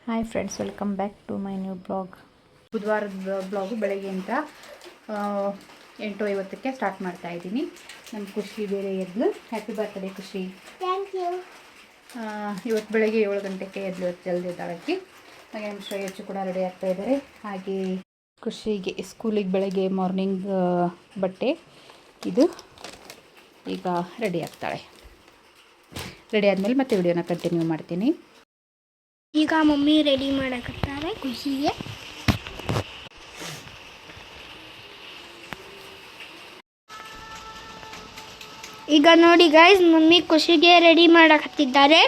Hi friends, welcome back to my new blog. ಬುಧವಾರದ blog ಬೆಳಗ್ಗೆಯಿಂದ 8:50ಕ್ಕೆ ಸ್ಟಾರ್ಟ್ ಮಾಡ್ತಾ ಇದ್ದೀನಿ. ನಮ್ಮ ಖುಷಿ ಬೇರೆ ಎದ್ಲು. Happy birthday Khushi. Thank you. ಇವತ್ತು ಬೆಳಗ್ಗೆ 7 ಗಂಟೆಗೆ ಎದ್ಲು, ಜಲ್ದಿ ಎದ್ದಾಳಕ್ಕೆ. ಹಾಗೆ ನಮ್ಮ ಶ್ರೇಯಚ್ಚು ಕೂಡ ರೆಡಿ ಆಗ್ತಾ ಇದ್ದಾರೆ. ಹಾಗೆ ಖುಷಿಗೆ ಸ್ಕೂಲಿಗೆ ಬೆಳಗ್ಗೆ ಮಾರ್ನಿಂಗ್ ಬಟ್ಟೆ ಇದು ಈಗ ರೆಡಿ ಆಗ್ತಾಳೆ. ರೆಡಿ ಆದಮೇಲೆ ಮತ್ತೆ ವಿಡಿಯೋನ ಕಂಟಿನ್ಯೂ ಮಾಡ್ತೀನಿ. ಈಗ ಮಮ್ಮಿ ರೆಡಿ ಮಾಡಕತ್ತಾರೆ ಖುಷಿಗೆ. ಈಗ ನೋಡಿ ಗೈಸ್, ಮಮ್ಮಿ ಖುಷಿಗೆ ರೆಡಿ ಮಾಡಕತ್ತಿದ್ದಾರೆ.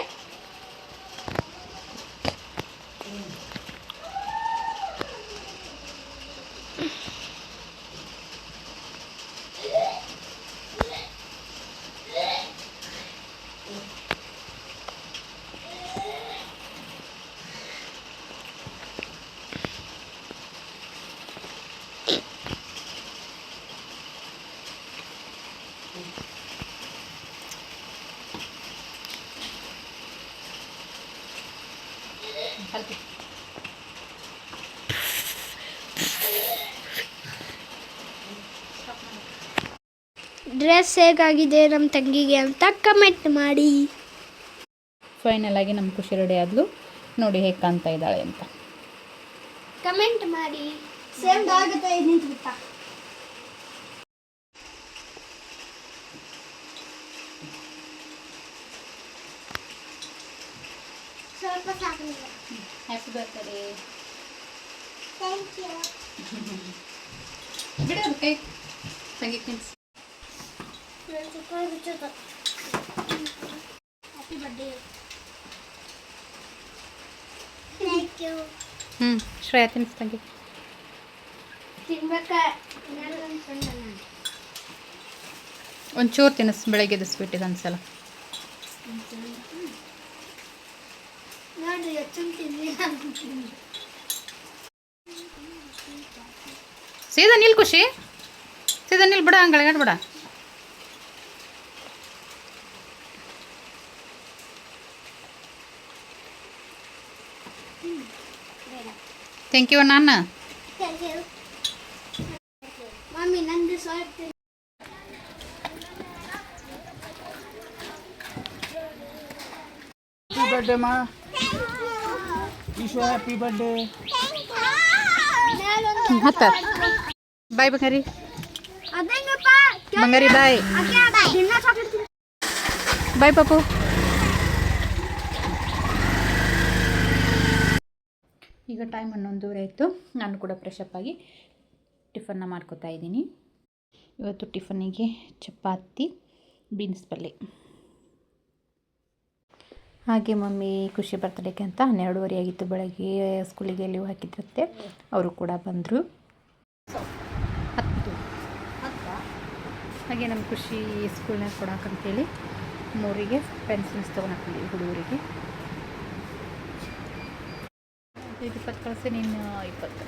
ಡ್ರೆಸ್ ಹೇಗಾಗಿದೆ ನಮ್ಮ ತಂಗಿಗೆ ಅಂತ ಕಮೆಂಟ್ ಮಾಡಿ. ಫೈನಲ್ ಆಗಿ ನಮ್ಮ ಖುಷಿ ರೆಡಿ ಆದ್ಲು. ನೋಡಿ ಹೇಗೆ ಕಾಣ್ತಾ ಇದ್ದಾಳೆ ಅಂತ ಕಮೆಂಟ್ ಮಾಡಿ. ಸೇಮ್ ಆಗುತ್ತೆ ನಿಂತ್ಬಿಟ್ಟ. ಸ್ವಲ್ಪ ಸಾಕು. Happy birthday. Thank you. ಬಿಡೋದು ಕೈ ಸಂಗೀತ ತಿನ್ಸಿ. Happy birthday. Thank you. Shreya ತಿನ್ನಿಸ್ ತಂಗಿ. ತಿನ್ಬೇಕ. ಒಂಚೂರು ತಿನ್ನಿಸ್, ಬೆಳಗ್ಗೆದು ಸ್ವೀಟ್ ಇದೆ ಅನ್ಸಲ್ಲ. ನೋಡ್ರಿ ಹೆಚ್ಚು ತಿನ್ನಿಲ್ಲ. ಸೀದಾ ನಿಲ್ ಖುಷಿ, ಸೀದಾ ನಿಲ್, ಬಿಡ ಹಂಗೆ ಬಿಡ. ಥ್ಯಾಂಕ್ ಯು ನಾನು. ಮಮ್ಮಿ ನಂದು ಸ್ವಲ್ಪ. Happy birthday, Ma. Wish you a happy birthday. ಹತ್ತ ಬಾಯ್ ಬಂಗಾರಿ. ಅದೇಂಗಪ್ಪ ಬಂಗಾರಿ ಬಾಯ್. ದಿನ ಚಾಕ್ಲೇಟ್. ಬಾಯ್ ಪಾಪು. ಈಗ ಟೈಮ್ 11:30 ಆಯಿತು. ನಾನು ಕೂಡ ಫ್ರೆಶಪ್ ಆಗಿ ಟಿಫನ್ನ ಮಾಡ್ಕೋತಾ ಇದ್ದೀನಿ. ಇವತ್ತು ಟಿಫನ್ನಿಗೆ ಚಪಾತಿ, ಬೀನ್ಸ್ ಪಲ್ಯ. ಹಾಗೆ ಮಮ್ಮಿ ಖುಷಿ ಬರ್ತಡೇಗೆ ಅಂತ 12:30 ಆಗಿತ್ತು. ಬೆಳಗ್ಗೆ ಸ್ಕೂಲಿಗೆ ಲೀವ್ ಹಾಕಿದ್ರಂತೆ, ಅವರು ಕೂಡ ಬಂದರು. ಹಾಗೆ ನಮ್ಮ ಖುಷಿ ಸ್ಕೂಲ್ನಾಗ ಕೊಡಾಕಂತೇಳಿ 3ಗೆ ಪೆನ್ಸಿಲ್ಸ್ ತೊಗೊಂಡು ಹುಡುಗರಿಗೆ. 20 ಕಳಿಸಿ, ನೀನು 20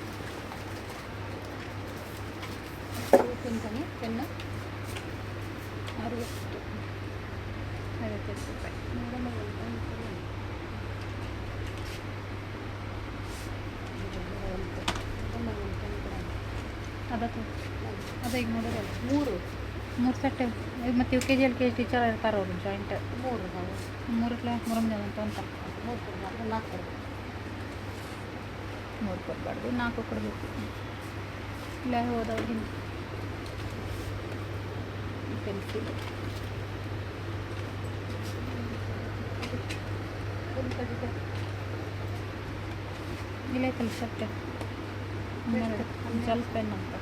ತಿಂತಾನೆ. ಪೆನ್ನು 60, 55 ರೂಪಾಯಿ. ಅದ ಈಗ ನೋಡೋದಲ್ಲ 3 ಸೆಟ್. ಮತ್ತು U K G LKG teacher ಇರ್ತಾರೆ ಅವರು ಜಾಯಿಂಟ್. 3 ಜನ ಅಂತ 3 ಕೊಡಬಾರ್ದು, 4 ಕೊಡಬೇಕು. ಇಲ್ಲ ಹೋದವ್ರಿಗೆ ಪೆನ್ಸಿಲ್ ಇಲ್ಲ ಐತಲ್ಲ ಶರ್ಟ್ 12 ಜೆಲ್ ಪೆನ್ ಅಂತ.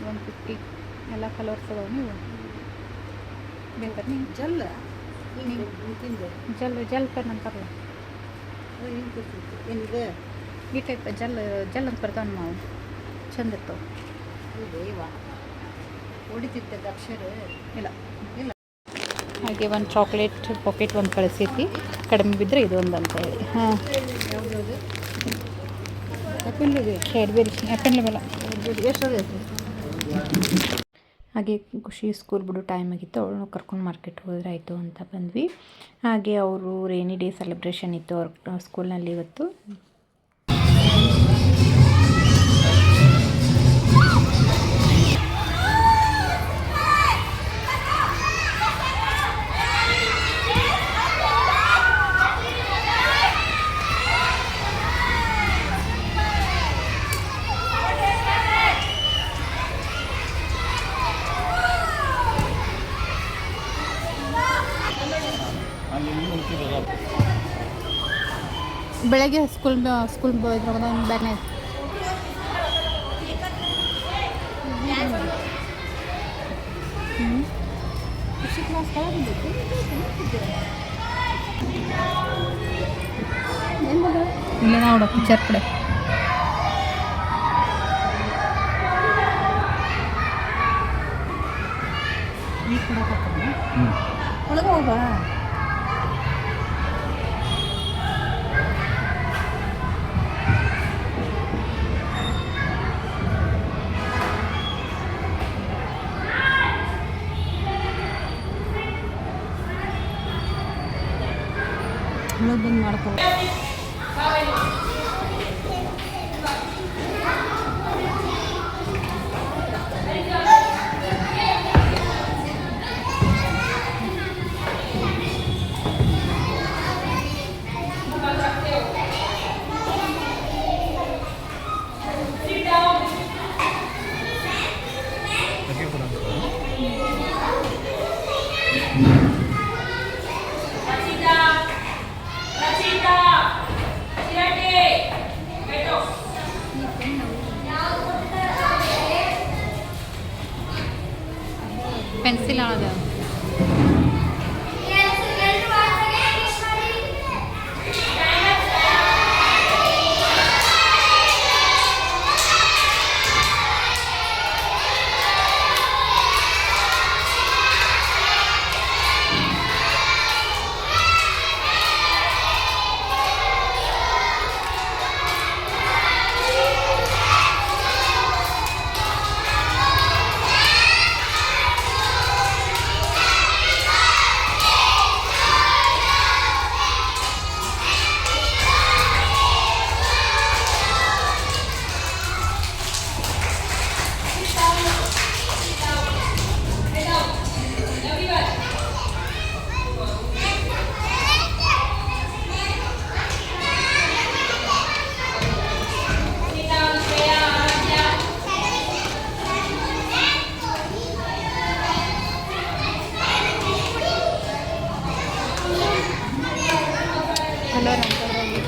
$150 ಎಲ್ಲ ಕಲರ್ಸ್ ಅದಾವ. ನೀವು ಬೇಕಾದ್ರೆ ನೀವು ಜೆಲ್ ಪೆನ್ ಅಂತಾರಲ್ಲ, ಈ ಟೈಪ್ ಜೆಲ್ ಅಂತ ಬರ್ತಾವ. ನಾವು ಚಂದ ಇರ್ತಾವೆ. ಹೊಡಿತಿದ್ದ ಅಕ್ಷರ ಇಲ್ಲ. ಹಾಗೆ ಒಂದು ಚಾಕ್ಲೇಟ್ ಪಾಕೆಟ್ ಒಂದು ಕಳಿಸೈತಿ, ಕಡಿಮೆ ಬಿದ್ದರೆ ಇದು ಒಂದು ಅಂತ ಹೇಳಿ. ಹಾಂ, ಯಾವ್ದು ಕ್ಯಾಡ್ಬೆರಿ ಆ್ಯಪಲ್ ಲೆವೆಲ್ಲ. ಎಷ್ಟು ಹಾಗೆ ಖುಷಿ ಸ್ಕೂಲ್ ಬಿಡು ಟೈಮ್ ಆಗಿತ್ತು, ಅವಳನ್ನು ಕರ್ಕೊಂಡು ಮಾರ್ಕೆಟ್ ಹೋದ್ರೆ ಆಯಿತು ಅಂತ ಬಂದ್ವಿ. ಹಾಗೆ ಅವರು ರೇನಿ ಡೇ ಸೆಲೆಬ್ರೇಷನ್ ಇತ್ತು ಅವ್ರ ಸ್ಕೂಲ್ನಲ್ಲಿ ಇವತ್ತು. ಬೆಳಗ್ಗೆ ಸ್ಕೂಲ್ ಇದ್ರಾಗ ಒಂದು ಬ್ಯಾಗ್ನ ಇಲ್ಲ ನೋಡು ಪಿಕ್ಚರ್ ಕಡೆ ಒಳಗೆ ಹೋಗ ಬಂದು ಮಾಡ್ಕೋ. പെൻസിൽ ആണത്.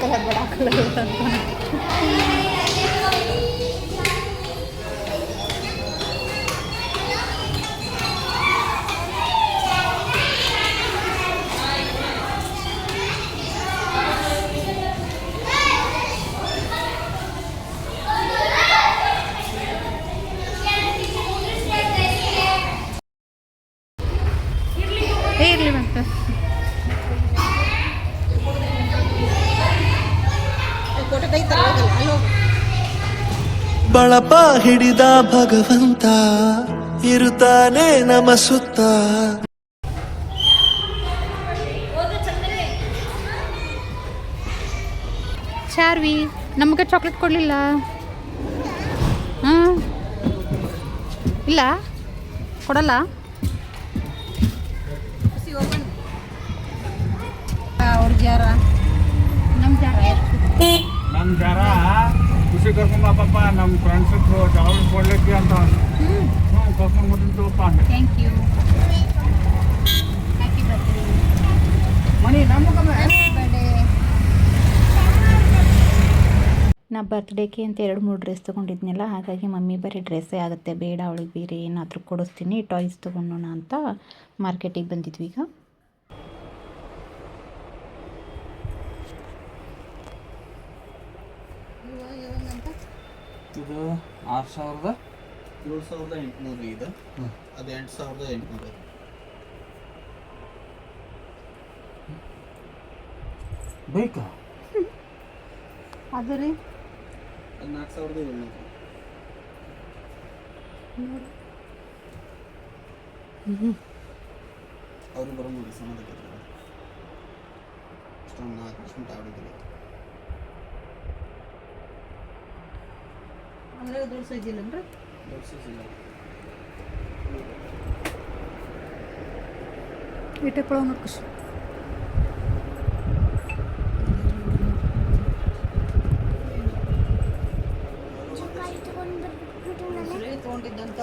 कलर बड़ा कलर होता है. ಬಳಪ ಹಿಡಿದ ಭಗವಂತ ಇರುತ್ತಾನೆ ನಮ ಸುತ್ತ. ಚಾರ್ವಿ ನಮಗೆ ಚಾಕ್ಲೇಟ್ ಕೊಡಲಿಲ್ಲ. ಹಾಂ ಇಲ್ಲ ಕೊಡಲ್ಲ. ಅವ್ರ ಜಾರ ನಮ್ಮ ಜಾರ ಖುಷಿ ಕರ್ಕೊಂಡ್ ಪಾಪ ನಮ್ಮ ಫ್ರೆಂಡ್ಸ್ ಚಾಕ್ಲೇಟ್ ಕೊಡ್ಲಿಕ್ಕೆ ಅಂತ ಕರ್ಕೊಂಡ್ ಬಂದಿದ್ದಪ್ಪ. Thank you. Happy birthday Mani ನಮ್ಮ ಬರ್ಡೇ. ನಾ ಬರ್ತ್ಡೇಗೆ ಅಂತ 2-3 ಡ್ರೆಸ್ ತೊಗೊಂಡಿದ್ನಲ್ಲ, ಹಾಗಾಗಿ ಮಮ್ಮಿ ಬರೀ ಡ್ರೆಸ್ಸೇ ಆಗುತ್ತೆ, ಬೇಡ ಅವಳಿಗೆ ಬೇರೆ ಏನಾದರೂ ಕೊಡಿಸ್ತೀನಿ, ಟಾಯ್ಸ್ ತೊಗೊಂಡೋಣ ಅಂತ ಮಾರ್ಕೆಟಿಗೆ ಬಂದಿದ್ವಿ ಈಗ. ಇದು 6,000 7,800 ಇದು, ಅದು 8,800. ಬೇಕಾ ಅದು ರೀ 4,700. ಅವ್ರಿಗೆ ಬರೋ ನೋಡಿ ಸಮಾಧಾನ ಇಷ್ಟೊಂದು 4 ವರ್ಷ ಆಡೋದಿಲ್ಲ ಅಂದರೆ ದೊಡ್ಡ ಸೈಜ್ ಇಲ್ಲನ್ರಿ ದೊಡ್ಡ ಸೈಜ್ ಇಲ್ಲ ಇಟ್ಟಕೊಳ್ಳೋ ನೋಡಿ ಖುಷಿ ತೊಗೊಂಡಿದ್ದಂಥ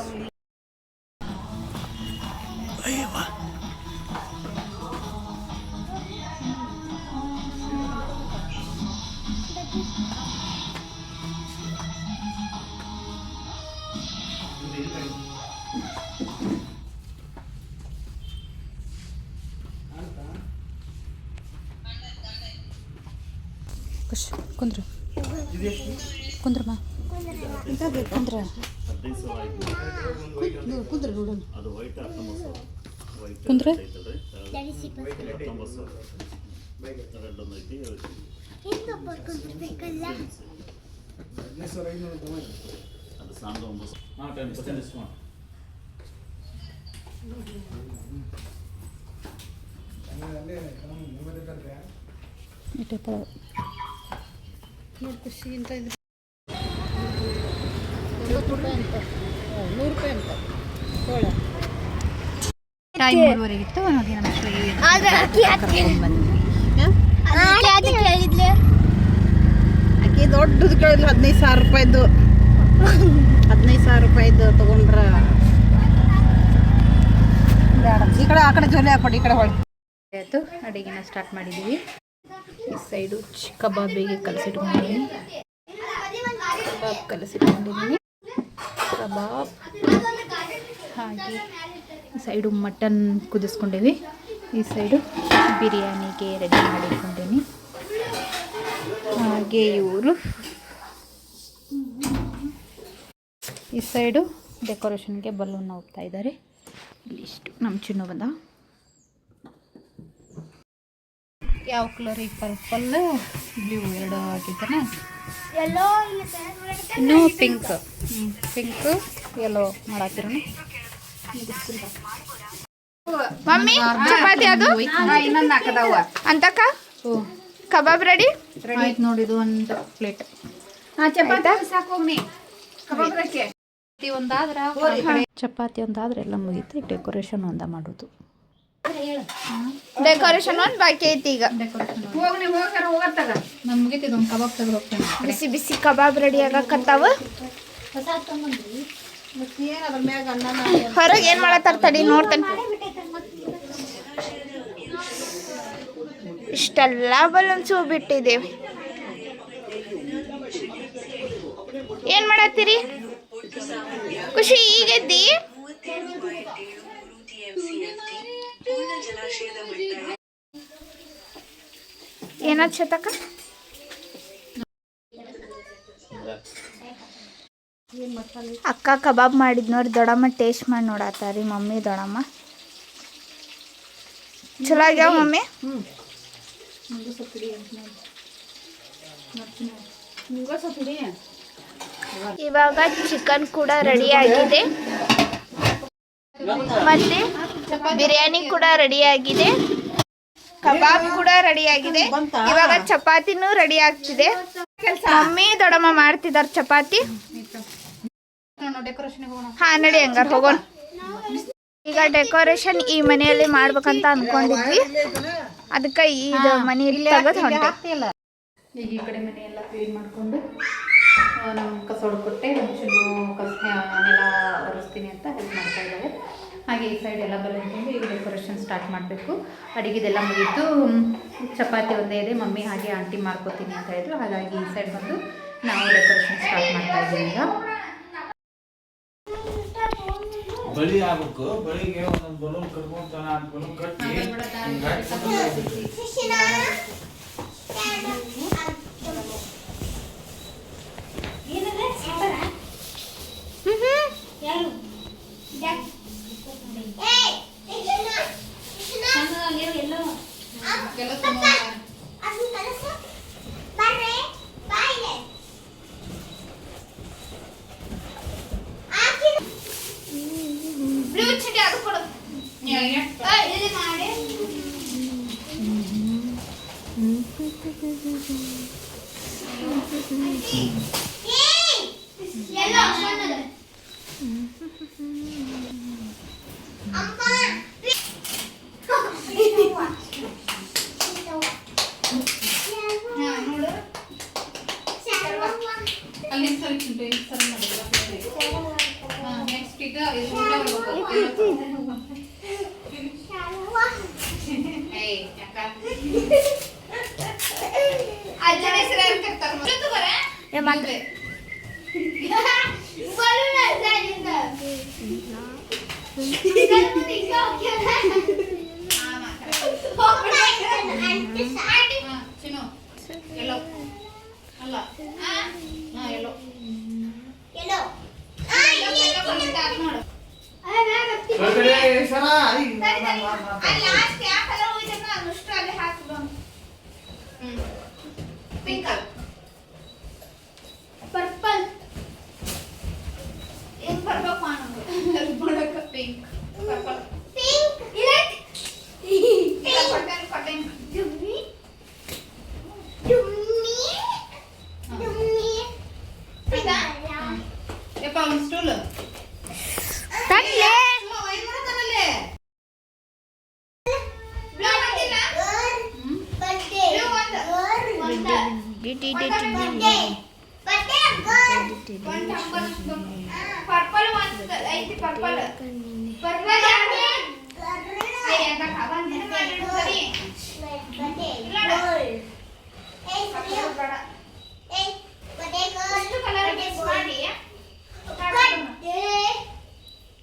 ಖುಷಿ ಕುಂದ್ರ ಕುಂದ್ರಮ್ಮ ಕುಂದ್ರ ಕುಂದ್ರ ನೋಡೋಣ ಕುಂದ್ರ ಖುಷಿ ಅಂತ ಇದೆ 100 ರೂಪಾಯಿ ಅಂತ ತೋಳ ಟೈಮ್ 3:30 ಇತ್ತು ನೋಡಿ ನಮ್ಮ ಆಕೆ ದೊಡ್ಡದು ಕೇಳಿದ್ಲು 15,000 ರೂಪಾಯಿದ್ದು 15,000 ರೂಪಾಯಿದ್ದು ತೊಗೊಂಡ್ರ ಈ ಕಡೆ ಆ ಕಡೆ ಜೋಲಿ ಹಾಕೊಡಿ ಈ ಕಡೆ ಹೊಳಿ ಆಯಿತು. ಅಡುಗೆನ ಸ್ಟಾರ್ಟ್ ಮಾಡಿದ್ದೀವಿ. ಈ ಸೈಡು ಕಬಾಬಿಗೆ ಕಲಸಿಟ್ಕೊಂಡಿದ್ದೀನಿ. ಕಬಾಬ್ ಹಾಗೆ ಈ ಸೈಡು ಮಟನ್ ಕುದಿಸ್ಕೊಂಡಿವಿ. ಈ ಸೈಡು ಬಿರಿಯಾನಿಗೆ ರೆಡಿ ಮಾಡಿಟ್ಕೊಂಡಿನಿ. ಹಾಗೆ ಇವರು ಈ ಸೈಡು ಡೆಕೋರೇಷನ್ಗೆ ಬಲೂನ್ ಹೋಗ್ತಾ ಇದ್ದಾರೆ. ಇಲ್ಲಿ ಇಷ್ಟು ನಮ್ಮ ಚಿನ್ನು ಬಂದ. ಯಾವ ಕಲರ್ ಈಗ ಪರ್ಪಲ್ ಬ್ಲೂ ಎರಡು ಹಾಕಿದ್ದಾನೆ. ಇನ್ನೂ ಪಿಂಕ್ ಯೆಲ್ಲೋ ಮಾಡಾಕಿರೋಣ. ಮಮ್ಮಿ ಚಪಾತಿ ಅದು ಇನ್ನೊಂದು ಹಾಕದವ ಅಂತಕ್ಕ ಕಬಾಬ್ ರೆಡಿ ಆಯ್ತು ನೋಡಿದು ಒಂದು ಪ್ಲೇಟ್ ಚಪಾತಿ ಒಂದಾದ್ರೆ ಎಲ್ಲ ಮುಗೀತು. ಡೆಕೋರೇಷನ್ ಒಂದ ಮಾಡೋದು. ಡೆಕೋರೇಷನ್ ಒಂದು ಬಾಕಿ ಐತಿ ಈಗ. ನಾನು ಮುಗಿತಿದ್ದು ಒಂದು ಕಬಾಬ್ ತೆಗೆದು ಹೋಗ್ತೇನೆ. ಬಿಸಿ ಬಿಸಿ ಕಬಾಬ್ ರೆಡಿ ಆಗಕತ್ತಾವ. ಹೊರಗೆ ಏನ್ ಮಾಡತ್ತಾರ ತಡಿ ನೋಡ್ತೇನೆ. ಇಷ್ಟೆಲ್ಲ ಬಲೂನ್ಸು ಬಿಟ್ಟಿದ್ದೇವೆ. ಏನ್ ಮಾಡತ್ತೀರಿ ಖುಷಿ? ಈಗೆದ್ದಿ ಏನಾದ್ ಶತಕ ಅಕ್ಕ ಕಬಾಬ್ ಮಾಡಿದ್ ನೋಡಿ ದೊಡ್ಡಮ್ಮ ಟೇಸ್ಟ್ ಮಾಡಿ ನೋಡತ್ತಾರಿ. ಮಮ್ಮಿ ದೊಡ್ಡಮ್ಮ ಚಲೋ ಆಗ್ಯಾವ ಮಮ್ಮಿ? ಇವಾಗ ಚಿಕನ್ ಕೂಡ ರೆಡಿ ಆಗಿದೆ, ಮತ್ತೆ ಬಿರಿಯಾನಿ ಕೂಡ ರೆಡಿ ಆಗಿದೆ, ಕಬಾಬ್ ಕೂಡ ರೆಡಿ ಆಗಿದೆ. ಇವಾಗ ಚಪಾತಿನೂ ರೆಡಿ ಆಗ್ತಿದೆ. ಮಮ್ಮಿ ದೊಡ್ಡಮ್ಮ ಮಾಡ್ತಿದಾರ ಚಪಾತಿ. ಹಾ ನಡಿ ಹಂಗಾರ ಹೋಗೋಣ. ಈಗ ಡೆಕೋರೇಷನ್ ಈ ಮನೆಯಲ್ಲಿ ಮಾಡ್ಬೇಕಂತ ಅನ್ಕೊಂಡಿದ್ವಿ. ಅದಕ್ಕೆ ಇದು ಮನೆಯಲ್ಲಿ ತೆಗೆದು ಹೊಂಟೆ. ಈಗ ಈ ಕಡೆ ಮನೆಯೆಲ್ಲ ಕ್ಲೀನ್ ಮಾಡಿಕೊಂಡು ನಮ್ಮ ಕಸ ಹೊಡ್ಕೊಟ್ಟೆ. ಮುಂಚೆನೂ ನೆಲ ಒರೆಸ್ತೀನಿ ಅಂತ ಹೆಲ್ಪ್ ಮಾಡ್ತಾ ಇದ್ದಾರೆ. ಹಾಗೆ ಈ ಸೈಡ್ ಎಲ್ಲ ಬಲಂಕೊಂಡು ಈಗ ಡೆಕೋರೇಷನ್ ಸ್ಟಾರ್ಟ್ ಮಾಡಬೇಕು. ಅಡುಗೆದೆಲ್ಲ ಮುಗೀತು. ಚಪಾತಿ ಒಂದೇ ಇದೆ. ಮಮ್ಮಿ ಹಾಗೆ ಆಂಟಿ ಮಾಡ್ಕೋತೀನಿ ಅಂತ ಹೇಳಿದ್ರು. ಹಾಗಾಗಿ ಈ ಸೈಡ್ ಬಂದು ನಾವು ಡೆಕೋರೇಷನ್ ಸ್ಟಾರ್ಟ್ ಮಾಡ್ತಾ ಇದ್ದೀವಿ. ಈಗ ಬಳಿ ಆಗ್ಬೇಕು. ಬಳಿಗೆ ಒಂದೊಂದು ಬಲೂನ್ ಕಟ್ಕೊಂತಾನ ಬಲೂನ್ ಕಟ್ಟಿ ಅಲ್ಲಿ ಸರಿ ಸರಿ ನೆಕ್ಸ್ಟ್ ಈಗ ಇದು ಊಟ ಮಾಡ್ಬೇಕು. ಏಯ್ ಯಾಕ ಅಜ್ಜನ ಹೆಸರು ಹೇಳ್ತಿರ್ತಾರೆ ಮತ್ತೆ ಚಿನ್ನು ಎಲ್ಲೋ ಅಲ್ಲ ಎಲ್ಲೋ ನೋಡು ಪರ್ಪಲ್ ಏನ್ ಬರ್ಬೇಕು ಮಾಡೋದು ಪಿಂಕ್ ಪರ್ಪಲ್ ಪಿಂಕ್ ಕೊಟ್ಟೇನು ಡುಮ್ಮಿ ಡುಮ್ಮಿ ಡುಮ್ಮಿ ಯಪ್ಪ ಒಂದು ಸ್ಟೂಲ್ ತಟ್ಲೆ ವೈನ್ ಮಾಡ್ತಾನಲ್ಲೇ ಪರ್ಪಲ್ ಐತಿ ಪರ್ಪಲ್ ಪರ್ಪಲ್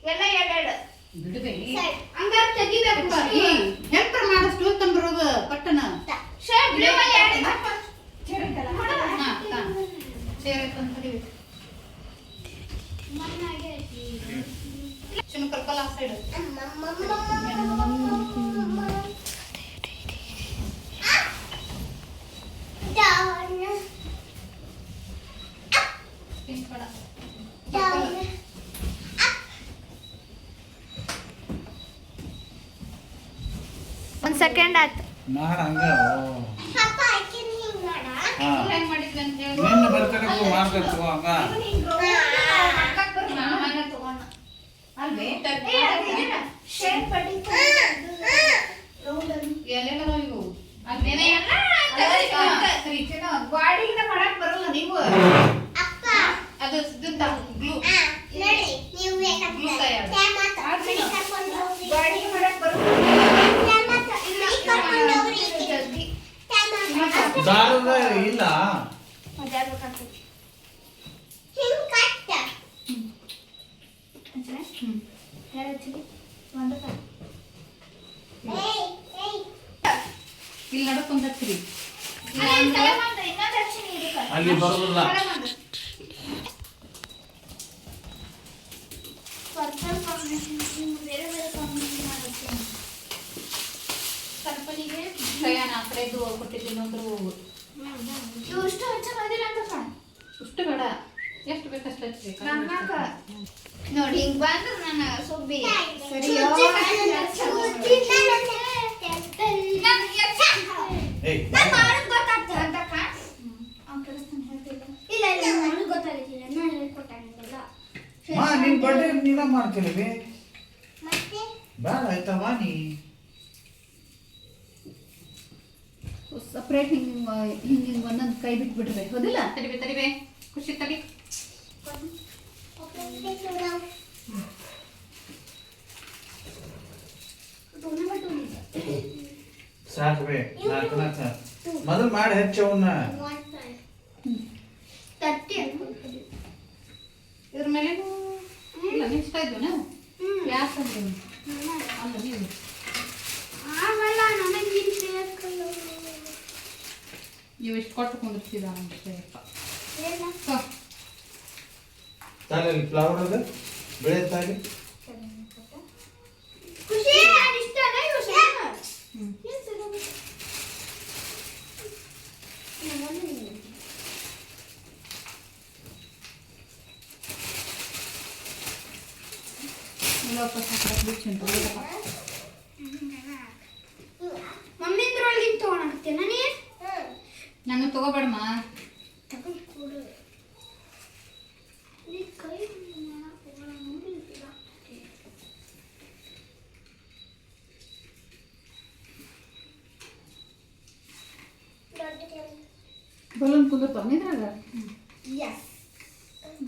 ಎಲ್ಲ ಎರಡೆರಡು ಬಿಡುವೆ ಹಂಗಾರೆ ತೆಗಿಬೇಕು ಹೆಲ್ಪರ್ ಮಾಡೋ ಸ್ಟೂಲ್ ತಂಬರೋದು ಪಟ್ಟಣ ಶರ್ಟ್ ಬ್ಲೂ ಅಲ್ಲಿ ಎರಡು ಚೇರ್ ತಂದು ಚಿನ್ನು ಪರ್ಪಲ್ ಆ ಸೈಡ್ ಪಿಂಕ್ ಬೇಡ ಒಂದು ಸೆಕೆಂಡ್ ಆಯ್ತು ಮಾಡ ಹಂಗ ಹೆಂಗ್ ಮಾಡಿದ್ವಿ ಅಂತ ಹೇಳಿ ನಿನ್ನ ಬರ್ತಾರೆ ಮಾಡ್ಬೇಕು ಹಂಗ ಅಲ್ವೇ ಎಲ್ಲೆಲ್ಲ ಇವು ಅಲ್ವೇನೆ ಸರಿ ಚಿನ್ನು ಗಾಡಿಗಿನ ಮಾಡಕ್ ಬರಲ್ಲ ನೀವು ಅದು ಸಿದ್ಧ ಗ್ಲೂ ಗಾಡಿಗೆ ಮಾಡಕ್ ಬರುತ್ತೆ ದಾರದ ಇಲ್ಲ ಇಲ್ಲಿ ನಡ್ಕೊಂಡ್ ಹಚ್ಚಿರಿ ಅಲ್ಲಿ ಬರೋದಿಲ್ಲ ಪರ್ಪಲಿಗೆ ಶ್ರೇಯಾನ ಆ ಕಡೆದು ಕೊಟ್ಟಿದ್ದೀನಿ ಅಂದ್ರೆ ಇಷ್ಟು ಹಚ್ಚೋದಿಲ್ಲ ಅಂತ ಅಷ್ಟು ಬೇಡ ಎಷ್ಟು ಬೇಕಷ್ಟು ಹಚ್ಬೇಕು ನೋಡಿ ಹಿಂಗ್ ಬಂದ್ರೆ ನನ್ನ ಸುಬ್ಬಿ ಸರಿ ನಿನ್ ಬರ್ಡೇ ನೀನ ಮಾಡ್ತೀವಿ ಬೇಡ ಆಯ್ತವಾ ನೀ ಸಪ್ರೇಟ್ ಹಿಂಗೆ ಒಂದೊಂದು ಕೈ ಬಿಟ್ಟು ಬಿಡ್ರಿ ಹೌದಿಲ್ಲ ತಡಿಬೇ ಖುಷಿ ತಡಿ ಸಾಕ್ಬೇ ನಾಲ್ಕನ ಮೊದಲು ಮಾಡಿ ಹೆಚ್ಚವನ್ನ ಇದ್ರ ಮೇಲೆ ಇಲ್ಲ ನಿಲ್ಸ್ತಾ ಇದ್ವು ನಾವು ಯಾಕಂದ್ರೆ ಅಲ್ಲ ನೀವು ನೀವು ಎಷ್ಟು ಕೊಟ್ಟು ಕುಂದಿರ್ತೀರ ಅಂತ ತಲೆಯಲ್ಲಿ ಫ್ಲವರ್ ಅದು ಬೆಳೆಯುತ್ತಾಗಿ ಮಮ್ಮಿಂದ್ರೊಳಗಿಂತ ತಗೊಳಕತ್ತೇನ ನೀ ನಾನು ತಗೋಬೇಡಮ್ಮ ಬಲೂನ್ ಕುಂದಿರ್ತಾವ ನಿದ್ರಾಗ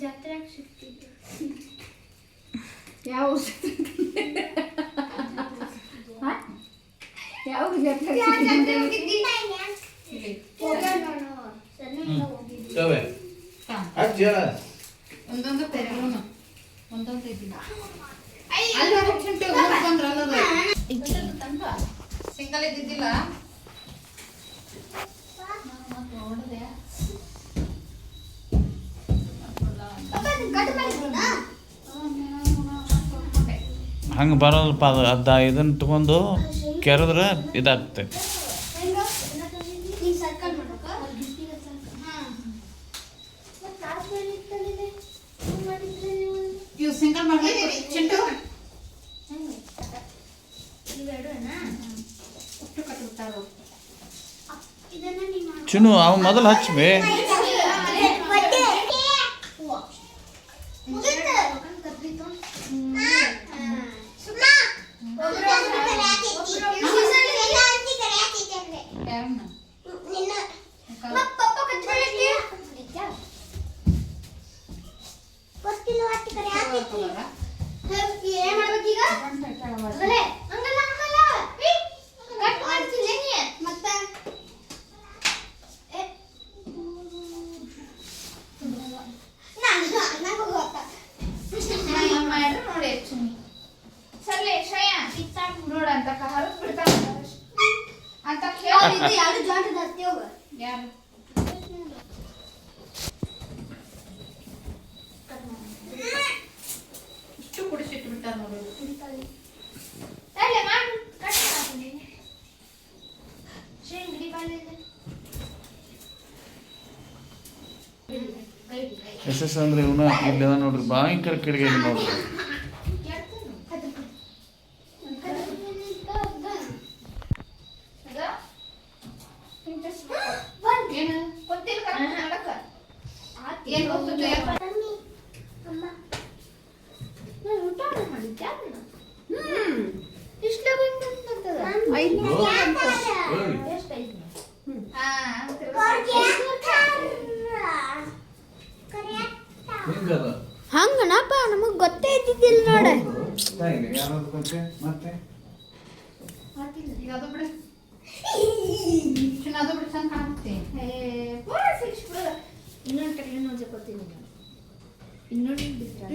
ಜಾತ್ರೆಗೆ ಸಿಗ್ತಿದ್ದೆ. ಯಾವ ಯಾವ ಜಾತ್ರೆ ಒಂದೊಂದು ತೆರೆಗಳು ಒಂದೊಂದು ಇದ್ದಿಲ್ಲ ಸಿಂಗಲ್ ಇದ್ದಿದ್ದಿಲ್ಲ ನೋಡಿದೆ ಹಂಗೆ ಬರೋಲ್ಪ ಅದು ಇದನ್ನು ತಗೊಂಡು ಕೆರೆದ್ರೆ ಇದಾಗ್ತೈತೆ. ಇವು ಸಿಂಗಲ್ ಮಾಡ್ಬೇಕು ಚಿಂಟು ಚಿನ್ನು ಅವ ಮೊದಲು ಹಚ್ಚಬೇ. ನೋಡಂತ ಹರಕ್ ಬಿಡ್ತಾನ ಅಂತ ಕೇಳಿ ಯಾರು ಇಷ್ಟು ಕುಡಿಸಿಟ್ಟು ಬಿಟ್ಟಾರ ನೋಡೋದು ಎಸ್ ಅಂದ್ರೆ ಇವನು ಇಲ್ಲಿ ನೋಡ್ರಿ ಭಯಂಕರ ಕಿಡಿಗೆ ನೋಡ್ರಿ. ಹಂಗನಪ್ಪ ನಮಗ್ ಗೊತ್ತೇ ಇದ್ದಿದ್ದಿಲ್ಲ ನೋಡ. ಮತ್ತೆ ಈಗ ಅದು ಬಿಡು ಅದು ಬಿಡು ಚಂದ ಕಾಣುತ್ತೆ. ಇನ್ನೊಂದು ಕಡೆ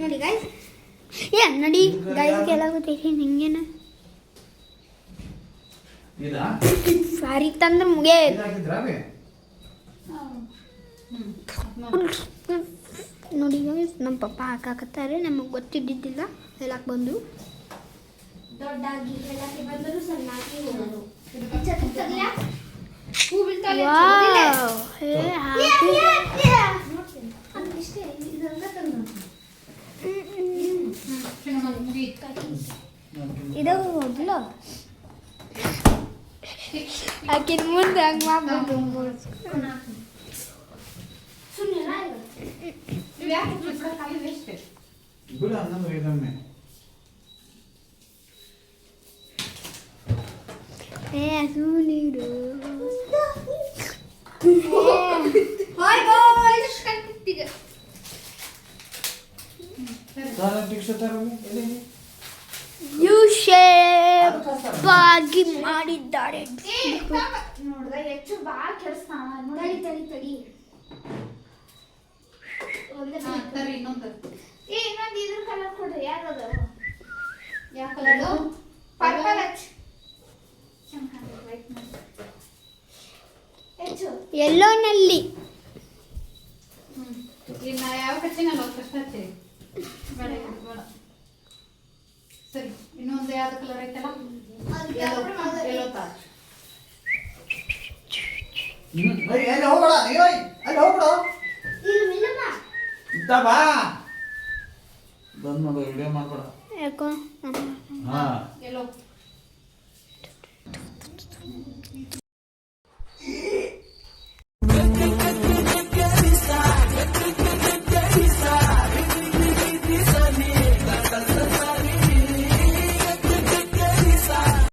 ನೋಡಿ ಗೈಸ್, ನೋಡಿ ಗೈಸ್ಗೆಲ್ಲ ಗೊತ್ತೈತಿ ನಿಂಗೇನ ಸಾರಿ ತಂದ್ರೆ ಮುಗಿಯ ನೋಡಿ ಗೈಸ್, ನಮ್ಮ ಪಪ್ಪ ಹಾಕಾಕತ್ತಾರೆ, ನಮಗೆ ಗೊತ್ತಿದ್ದಿದ್ದಿಲ್ಲ. ಹೇಳಕ್ ಬಂದು ದೊಡ್ಡಾಗಿ ಹೇಳಕ್ಕೆ ಬಂದರು ಸಣ್ಣಾಗಿ ಹೋಗೋದು. ಇದು ಹೋಗ್ಲ ಆಕಿನ ಮುಂದೆ ಹಂಗೆ ಮಾಡ್ಬೋದು. ಅದು ನೀರು ಯು ಶೇಪ್ ಆಗಿ ಮಾಡಿದ್ದಾರೆ. ನೋಡ್ದ ಹೆಚ್ಚು ಬಾಳ ಕೆಲ್ಸ್ತಾವ. ನೋಡಿ ತಡಿ ತಡಿ ಇನ್ನೊಂದು ಇದ್ರ ಕಲರ್ ಕೊಡ್ರಿ. ಯಾವ್ದದ ಯಾವ ಕಲರ್? ಪರ್ಪಲ್ ಹಚ್ಚು. ಎಲ್ಲೋನಲ್ಲಿ ಈಗ ನಾ ಯಾವ ಹಚ್ಚಿನಲ್ಲ ಫಸ್ಟ್ ಹಚ್ಚಿರಿ. ಬೇಡ ಬೇಡ ಸರಿ. ಇನ್ನೊಂದು ಯಾವ್ದು ಕಲರ್ ಐತಲ್ಲ ಎಲ್ಲೋ ತಾಜ್. ಅಲ್ಲಿ ಹೋಗ್ಬೇಡ, ಅಲ್ಲಿ ಹೋಗ್ಬೇಡ. ಬಾ ಬಂದ್ ನೋಡು, ವಿಡಿಯೋ ಮಾಡ್ಬೇಡ. ಯಾಕೋ ಹಾ ಎಲ್ಲೋ